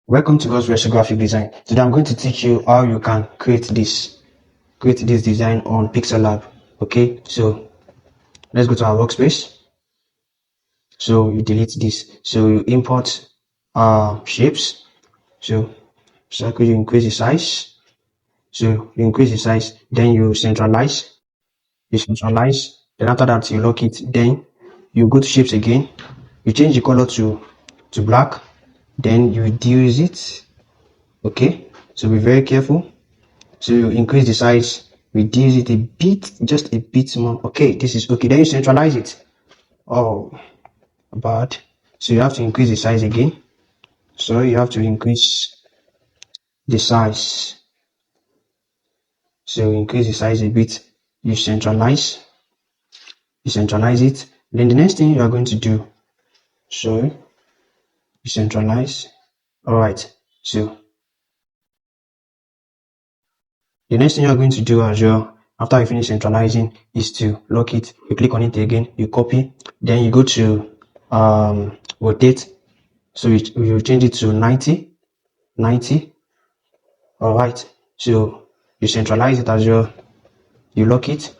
Welcome to God's Virtual Graphic Design. Today I'm going to teach you how you can create this design on Pixelab. Okay, so let's go to our workspace. So you delete this. So you import shapes. So circle, you increase the size. So you increase the size, then you centralize. Then after that you lock it. Then you go to shapes again. You change the color to black. Then you reduce it. Okay, so be very careful. So you increase the size, reduce it a bit, just a bit more. Okay, this is okay. Then you centralize it. Oh, bad. So you have to increase the size again. So you have to increase the size. So increase the size a bit. You centralize it. Then the next thing you are going to do, so you centralize. All right. So the next thing you are going to do as well, after you finish centralizing, is to lock it. You click on it again, you copy, then you go to rotate. So you change it to 90. All right. So you centralize it as well. You lock it.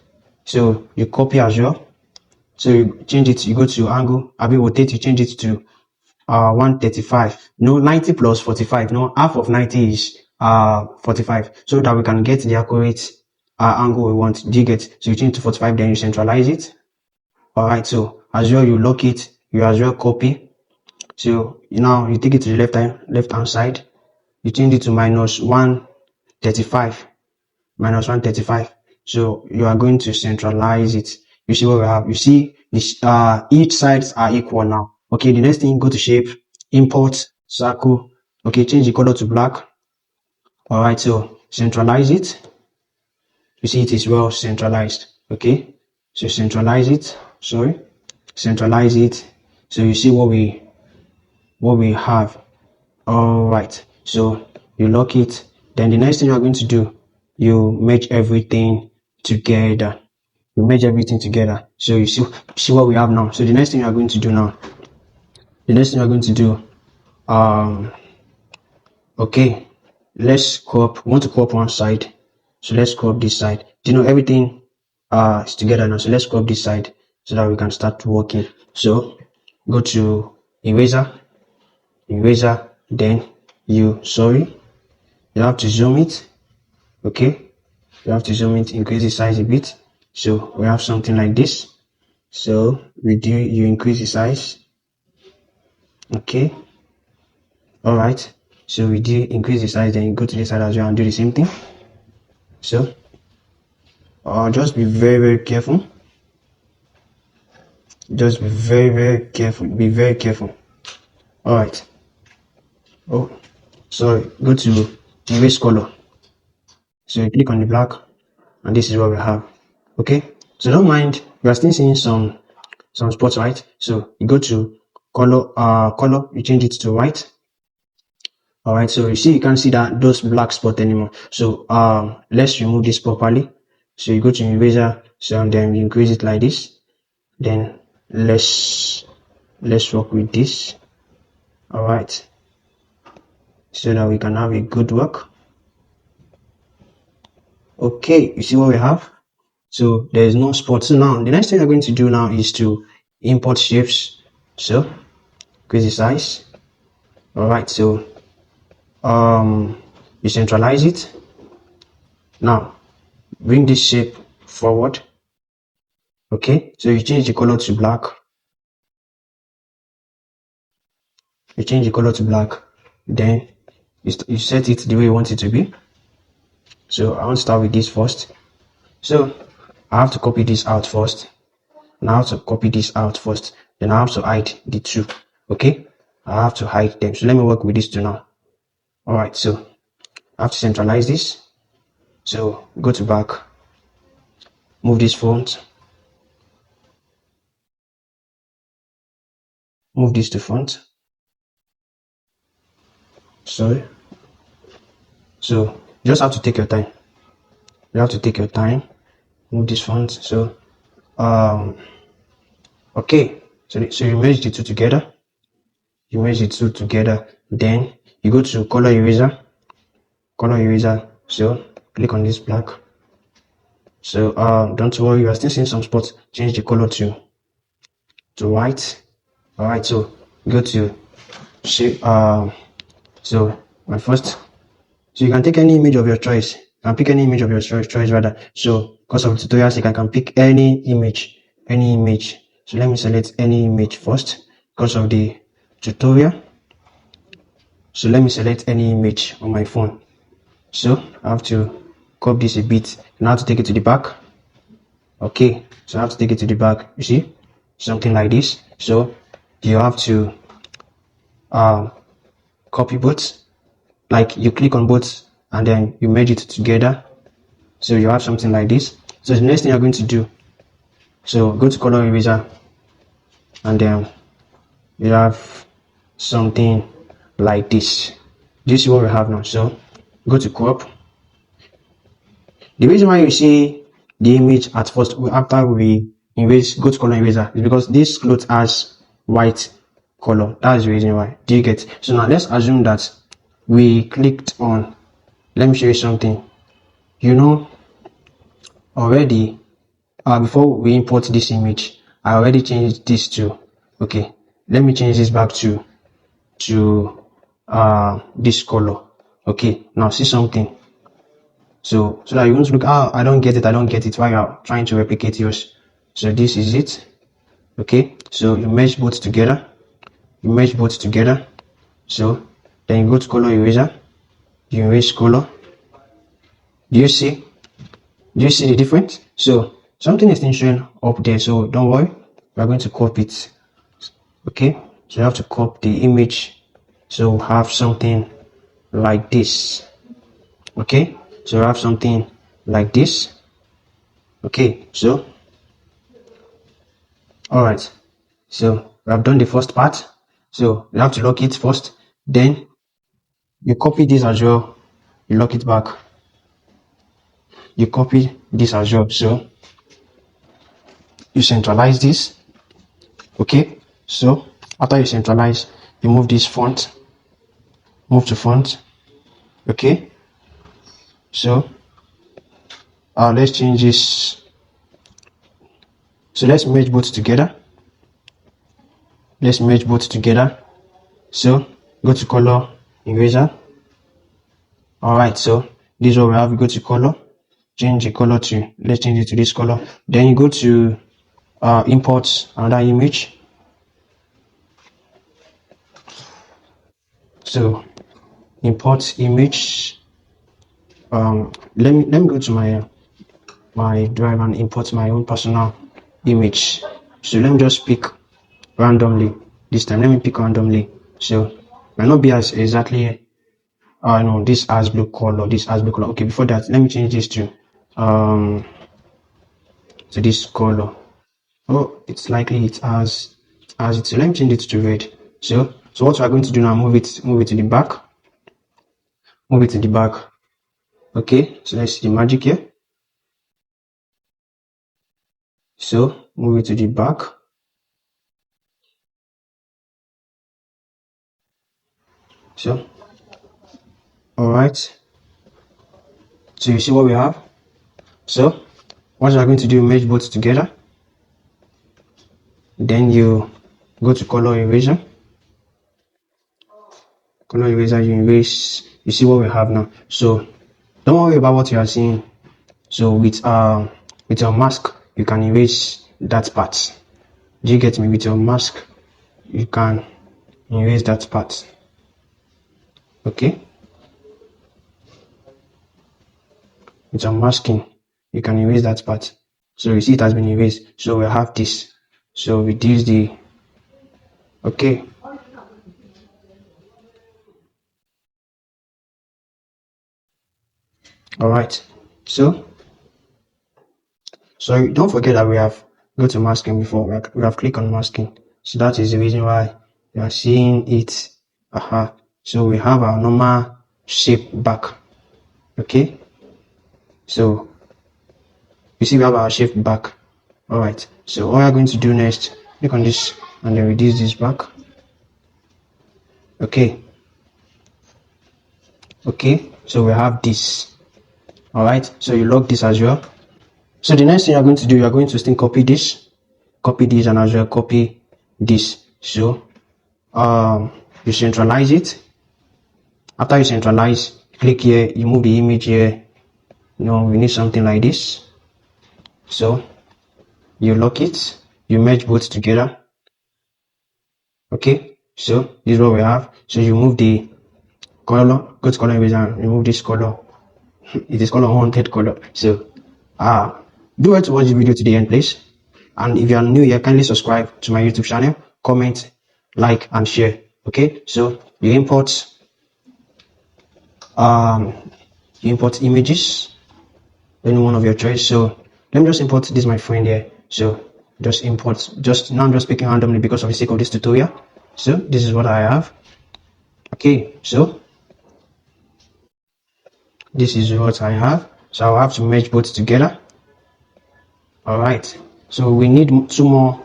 So you copy as well. So you change it. You go to angle. Rotate. You change it to 135. No, 90 plus 45. No, half of 90 is 45. So that we can get the accurate angle we want. Do you get? So you change it to 45. Then you centralize it. All right. So as well, you lock it. You as well copy. So now you take it to the left hand side. You change it to minus 135. So you are going to centralize it. You see what we have. You see this, each sides are equal now. Okay, the next thing, go to shape, import circle. Okay, change the color to black. All right, so centralize it. You see it is well centralized. Okay, so centralize it. So you see what we have. All right, so you lock it. Then the next thing you are going to do, you merge everything together. So you see what we have now. So the next thing you are going to do, okay, let's crop. We want to crop one side, so let's crop this side. Do you know everything is together now? So let's crop this side so that we can start working. So go to eraser, then you have to zoom it. Okay, you have to zoom it, increase the size a bit. So we have something like this. So you increase the size. Okay, all right. So increase the size, then you go to this side as well and do the same thing. So just be very, very careful. Just be very, very careful. Be very careful. All right. Oh, sorry. Go to erase color. So you click on the black, and this is what we have. Okay. So don't mind. We are still seeing some spots, right? So you go to color. You change it to white. All right. So you see, you can't see those black spots anymore. So let's remove this properly. So you go to eraser. So then you increase it like this. Then let's work with this. All right, so that we can have a good work. Okay, you see what we have. So there is no spot. So now the next thing we're going to do now is to import shapes. So increase the size. All right, so you centralize it. Now bring this shape forward. Okay, so you change the color to black. Then you set it the way you want it to be. So I want to start with this first. So I have to copy this out first. And I have to copy this out first. Then I have to hide the two. Okay, I have to hide them. So let me work with these two now. All right, so I have to centralize this. So go to back, move this front, move this to front. Sorry. So you just have to take your time. Move this front. So okay. So you merge the two together. Then you go to color eraser, so click on this black. So don't worry, you are still seeing some spots. Change the color to white. All right, so go to shape. So my first, so you can take any image of your choice. You can pick any image of your choice rather. So because of tutorials, you can pick any image. So let me select any image first because of the tutorial. So let me select any image on my phone. So I have to crop this a bit. Now I have to take it to the back. Okay, so I have to take it to the back. You see, something like this. So you have to copy both. Like you click on both and then you merge it together. So you have something like this. So the next thing you're going to do, so go to color eraser and then you have something like this. This is what we have now. So go to crop. The reason why you see the image at first after we erase, go to color eraser, is because this cloth has white color. That's the reason why. Do you get? So now let's assume that we clicked on, let me show you something. You know, already before we import this image, I already changed this to, okay, let me change this back to this color. Okay, now see something. So that you won't look, I don't get it while you're trying to replicate yours. So this is it. Okay, so you merge both together. So then you go to color eraser, you erase color. Do you see the difference? So something is showing up there, so don't worry, we're going to crop it. Okay, so you have to crop the image so we have something like this. Okay, so we have something like this. Okay, so all right, so we have done the first part. So you have to lock it first, then you copy this as well, you lock it back, you copy this as well. So you centralize this. Okay, so after you centralize, you move this font, move to font. Okay, so let's change this. So let's merge both together. So go to color eraser. All right, so this is what we have. We go to color, change the color to, let's change it to this color. Then you go to import another image. So import image. Let me go to my drive and import my own personal image. So let me just pick randomly this time. Let me pick randomly. So might not be as exactly no, this has blue color, Okay, before that, let me change this to this color. Oh, it's likely it has it. So let me change it to red. So what we're going to do now, move it to the back. Okay, so let's see the magic here. So move it to the back. So all right, so you see what we have. So what we're going to do, merge both together. Then you go to color eraser. You erase. You see what we have now. So don't worry about what you are seeing. So with your mask, you can erase that part. Do you get me? With your mask, you can erase that part. Okay. With your masking, you can erase that part. So you see it has been erased. So we have this. So reduce the. Okay. All right. So don't forget that we have go to masking before. We have clicked on masking. So that is the reason why you are seeing it. So we have our normal shape back. Okay. So you see we have our shape back. All right. So all we are going to do next, click on this and then reduce this back. Okay. Okay, so we have this. All right, so you lock this as well. So the next thing you're going to do, you're going to still copy this, and as well copy this. So you centralize it. After you centralize, click here, you move the image here. We need something like this. So you lock it, you merge both together. Okay, so this is what we have. So you move the color, go to color eraser and remove this color. It is color unwanted color. So do well to watch the video to the end, please. And if you are new here, kindly subscribe to my YouTube channel, comment, like, and share. Okay, so you import images, any one of your choice. So let me just import this, my friend here. So just import, now I'm just picking randomly because of the sake of this tutorial. So this is what I have. Okay, so this is what I have. So I'll have to merge both together. All right, so we need two more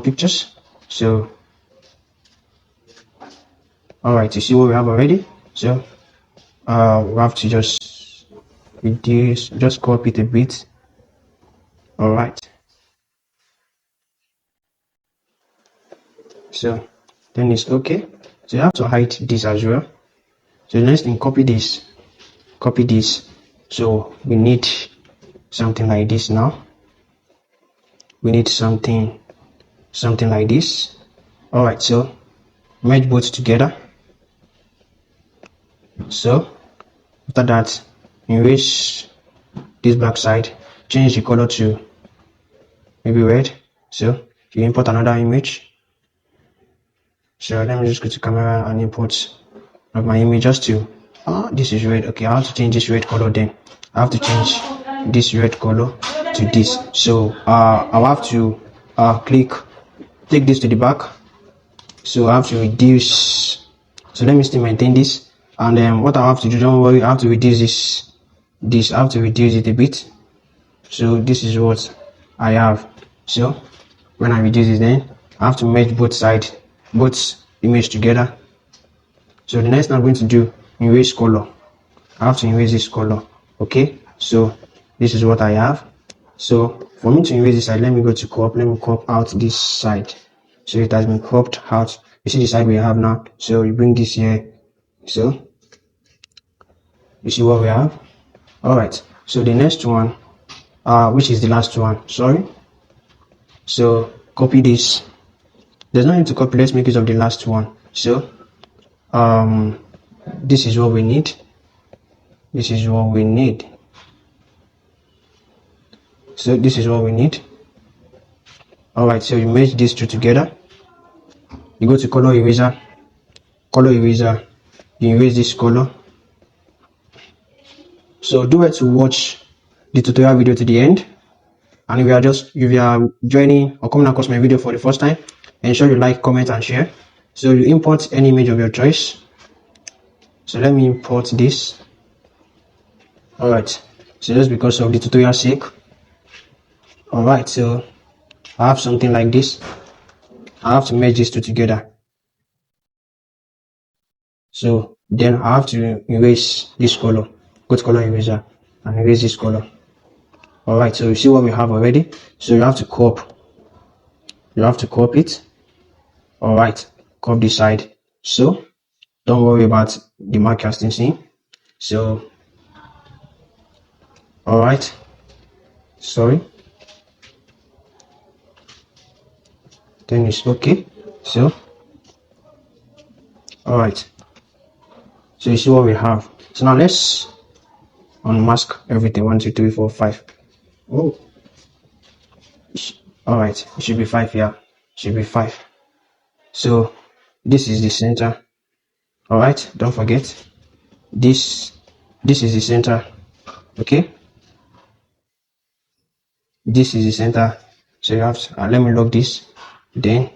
pictures. So all right, you see what we have already. So we have to just reduce, just crop it a bit. All right, so then it's okay. So you have to hide this as well. So the next thing, copy this. So we need something like this now. We need something like this. All right, so merge both together. So after that, erase this back side, change the color to maybe red. So you import another image. So let me just go to camera and import my image just to this is red. Okay, I have to change this red color. Then I have to change this red color to this. So I'll have to take this to the back. So I have to reduce. So let me still maintain this. And then what I have to do, don't worry, I have to reduce this. I have to reduce it a bit. So this is what I have. So when I reduce it, then I have to merge both image together. So the next thing I'm going to do, erase color. I have to erase this color. Okay, so this is what I have. So for me to erase this side, let me go to crop. Let me crop out this side. So it has been cropped out. You see the side we have now. So you bring this here. So you see what we have. All right, so the next one, which is the last one, sorry. So copy this. There's no need to copy, let's make use of the last one. So this is what we need. So this is what we need. All right, so you merge these two together. You go to color eraser, you erase this color. So do it to watch the tutorial video to the end. And if you are joining or coming across my video for the first time, ensure you like, comment, and share. So you import any image of your choice. So let me import this. All right, so just because of the tutorial sake. All right, so I have something like this. I have to merge these two together. So then I have to erase this color. Go to color eraser and erase this color. All right, so you see what we have already. So you have to crop. It. All right, crop this side. So don't worry about the mark you're still seeing. So all right, sorry. Then it's okay. So all right. So you see what we have. So now let's unmask everything. 1, 2, 3, 4, 5. Oh, all right. It should be 5 here. Should be 5. So this is the center. All right. Don't forget this. This is the center. Okay. This is the center. So you have to, let me lock this. Then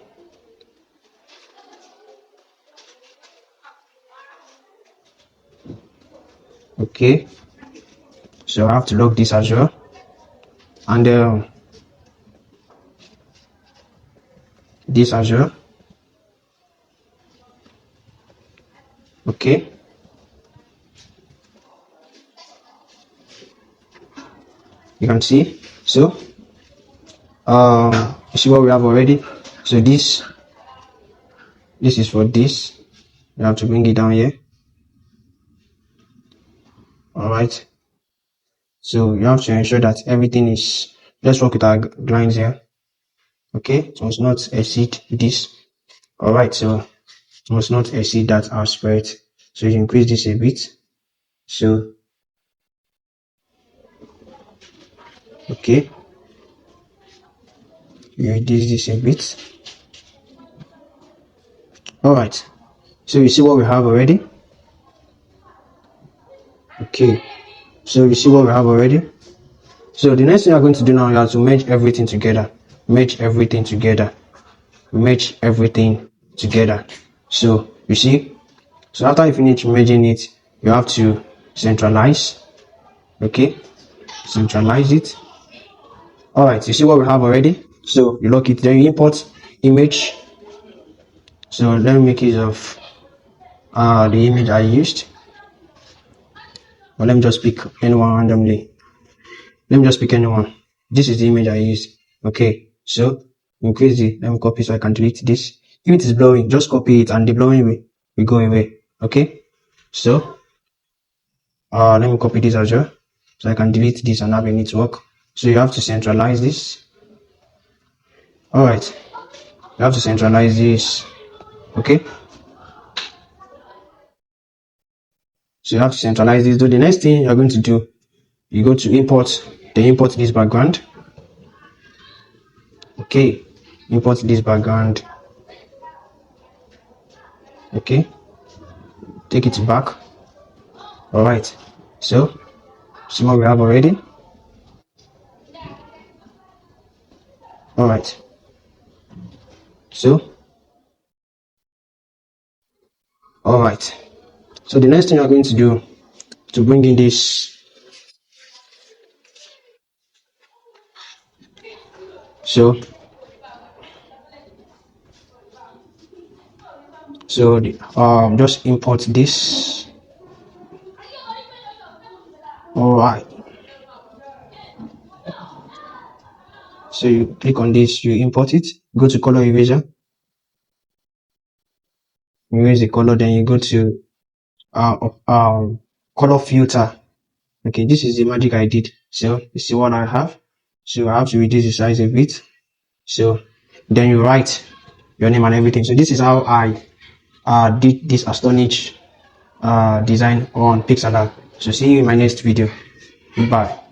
okay. So I have to lock this as well. And this as well. Okay, you can see. So you see what we have already. So this is for this. You have to bring it down here. All right, so you have to ensure that everything is, let's work with our lines here. Okay, so must not exceed this. All right, so must not exceed that aspect. So you increase this a bit. So okay, you reduce this a bit. All right, so you see what we have already. Okay, so you see what we have already. So the next thing you're going to do now, you have to merge everything together. Merge everything together. Merge everything together. So you see, so after you finish merging it, you have to centralize. Okay, centralize it. All right, you see what we have already. So you lock it, then you import image. So let me make use of the image I used. Or let me just pick anyone randomly. Let me just pick anyone. This is the image I used. Okay, so increase it. Let me copy so I can delete this. If it is blowing, just copy it and the blowing will go away. Okay, so let me copy this as well so I can delete this and have a network. So you have to centralize this. All right, you have to centralize this. Okay, so you have to centralize this. So the next thing you're going to do, you go to import, then import this background. Okay, import this background. Okay, take it back. All right, so see what we have already. All right, so all right, so the next thing you're going to do to bring in this, so just import this. All right, so you click on this, you import it, go to color eraser, erase the color, then you go to color filter. Okay, this is the magic I did. So you see what I have. So I have to reduce the size a bit. So then you write your name and everything. So this is how I did this astonish design on Pixelab. So see you in my next video. Goodbye.